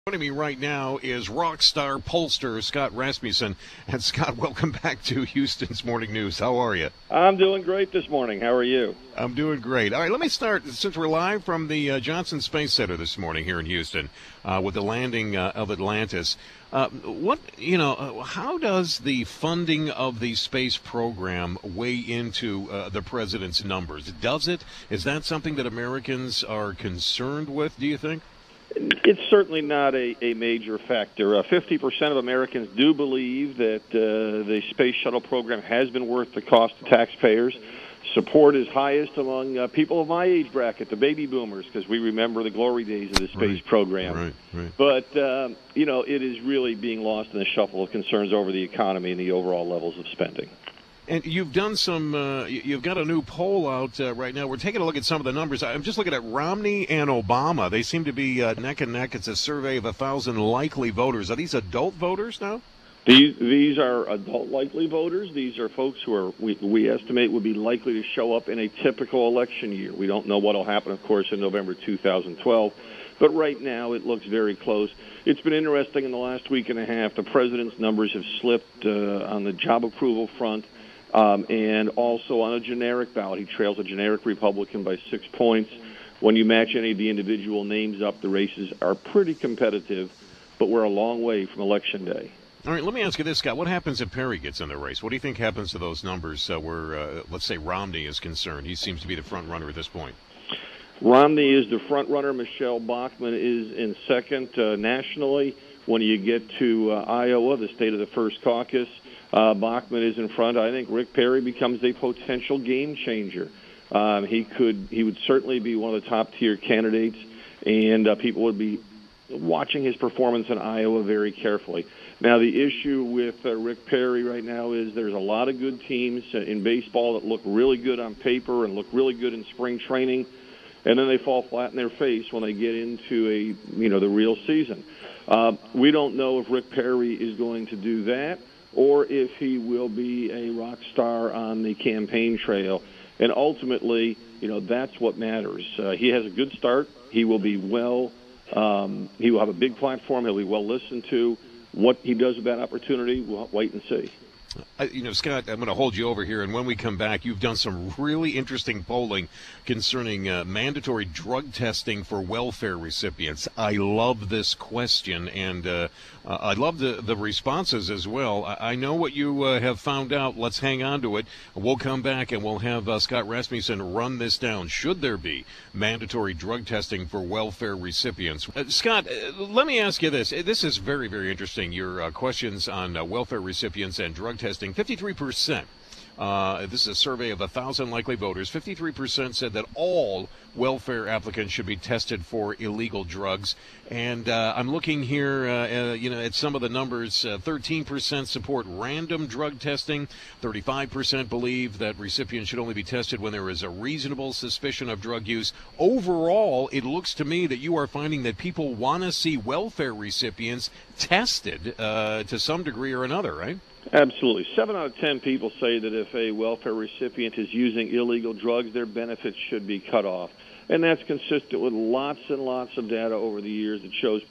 Joining me right now is rock star pollster Scott Rasmussen. And Scott, welcome back to Houston's Morning News. How are you? I'm doing great this morning. How are you? I'm doing great. All right, let me start, since we're live from the Johnson Space Center this morning here in Houston with the landing of Atlantis. How does the funding of the space program weigh into the president's numbers? Does it? Is that something that Americans are concerned with, do you think? It's certainly not a major factor. 50% of Americans do believe that the space shuttle program has been worth the cost to taxpayers. Support is highest among people of my age bracket, the baby boomers, because we remember the glory days of the space program. Right. But, it is really being lost in the shuffle of concerns over the economy and the overall levels of spending. And you've done you've got a new poll out right now. We're taking a look at some of the numbers. I'm just looking at Romney and Obama. They seem to be neck and neck. It's a survey of 1,000 likely voters. Are these adult voters now? These are adult likely voters. These are folks who are we estimate would be likely to show up in a typical election year. We don't know what will happen, of course, in November 2012. But right now it looks very close. It's been interesting in the last week and a half. The president's numbers have slipped on the job approval front. And also on a generic ballot, he trails a generic Republican by 6 points. When you match any of the individual names up, the races are pretty competitive, but we're a long way from Election Day. All right, let me ask you this, Scott. What happens if Perry gets in the race? What do you think happens to those numbers where, let's say, Romney is concerned? He seems to be the front runner at this point. Romney is the front runner. Michelle Bachmann is in second nationally. When you get to Iowa, the state of the first caucus, Bachmann is in front. I think Rick Perry becomes a potential game changer. He would certainly be one of the top tier candidates, and people would be watching his performance in Iowa very carefully. Now, the issue with Rick Perry right now is there's a lot of good teams in baseball that look really good on paper and look really good in spring training, and then they fall flat in their face when they get into the real season. We don't know if Rick Perry is going to do that, or if he will be a rock star on the campaign trail. And ultimately, that's what matters. He has a good start. He will be he will have a big platform. He'll be well listened to. What he does with that opportunity, we'll wait and see. Scott, I'm going to hold you over here, and when we come back, you've done some really interesting polling concerning mandatory drug testing for welfare recipients. I love this question, and I love the responses as well. I know what you have found out. Let's hang on to it. We'll come back, and we'll have Scott Rasmussen run this down. Should there be mandatory drug testing for welfare recipients? Scott, let me ask you this. This is very, very interesting, your questions on welfare recipients and drug testing. 53%. This is a survey of 1,000 likely voters. 53% said that all welfare applicants should be tested for illegal drugs. And I'm looking here, at some of the numbers. 13% support random drug testing. 35% believe that recipients should only be tested when there is a reasonable suspicion of drug use. Overall, it looks to me that you are finding that people want to see welfare recipients tested to some degree or another, right? Absolutely. 7 out of 10 people say that if a welfare recipient is using illegal drugs, their benefits should be cut off. And that's consistent with lots and lots of data over the years that shows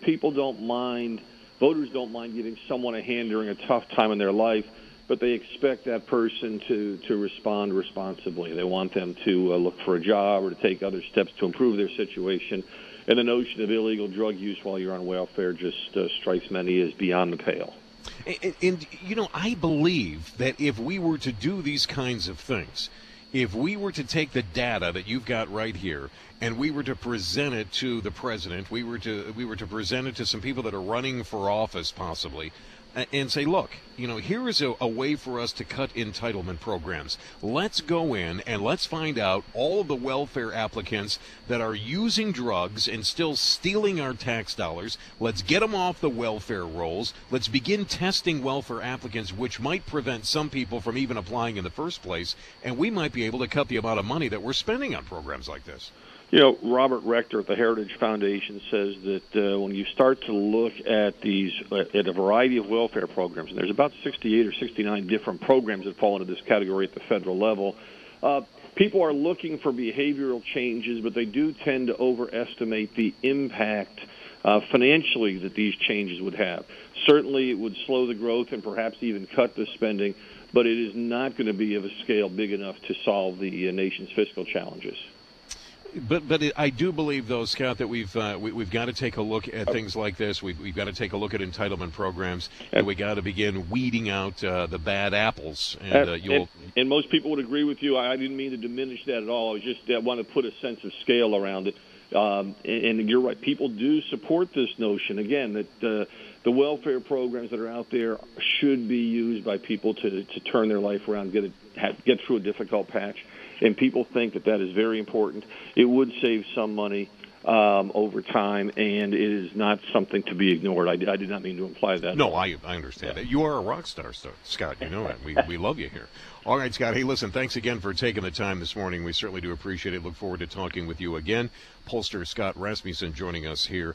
voters don't mind giving someone a hand during a tough time in their life, but they expect that person to respond responsibly. They want them to look for a job or to take other steps to improve their situation. And the notion of illegal drug use while you're on welfare just strikes many as beyond the pale. And I believe that if we were to do these kinds of things, if we were to take the data that you've got right here and we were to present it to the president, we were to present it to some people that are running for office possibly, and say, look, here is a way for us to cut entitlement programs. Let's go in and let's find out all of the welfare applicants that are using drugs and still stealing our tax dollars. Let's get them off the welfare rolls. Let's begin testing welfare applicants, which might prevent some people from even applying in the first place, and we might be able to cut the amount of money that we're spending on programs like this. Robert Rector at the Heritage Foundation says that when you start to look at at a variety of welfare programs, and there's about 68 or 69 different programs that fall into this category at the federal level, people are looking for behavioral changes, but they do tend to overestimate the impact financially that these changes would have. Certainly, it would slow the growth and perhaps even cut the spending, but it is not going to be of a scale big enough to solve the nation's fiscal challenges. But I do believe, though, Scott, that we've got to take a look at things like this. We've got to take a look at entitlement programs, and we got to begin weeding out the bad apples. And most people would agree with you. I didn't mean to diminish that at all. I want to put a sense of scale around it. And you're right. People do support this notion, again, that the welfare programs that are out there should be used by people to turn their life around, get through a difficult patch. And people think that is very important. It would save some money over time, and it is not something to be ignored. I did not mean to imply that. No, I understand that. You are a rock star, Scott. You know that. We love you here. All right, Scott. Hey, listen, thanks again for taking the time this morning. We certainly do appreciate it. Look forward to talking with you again. Pollster Scott Rasmussen joining us here.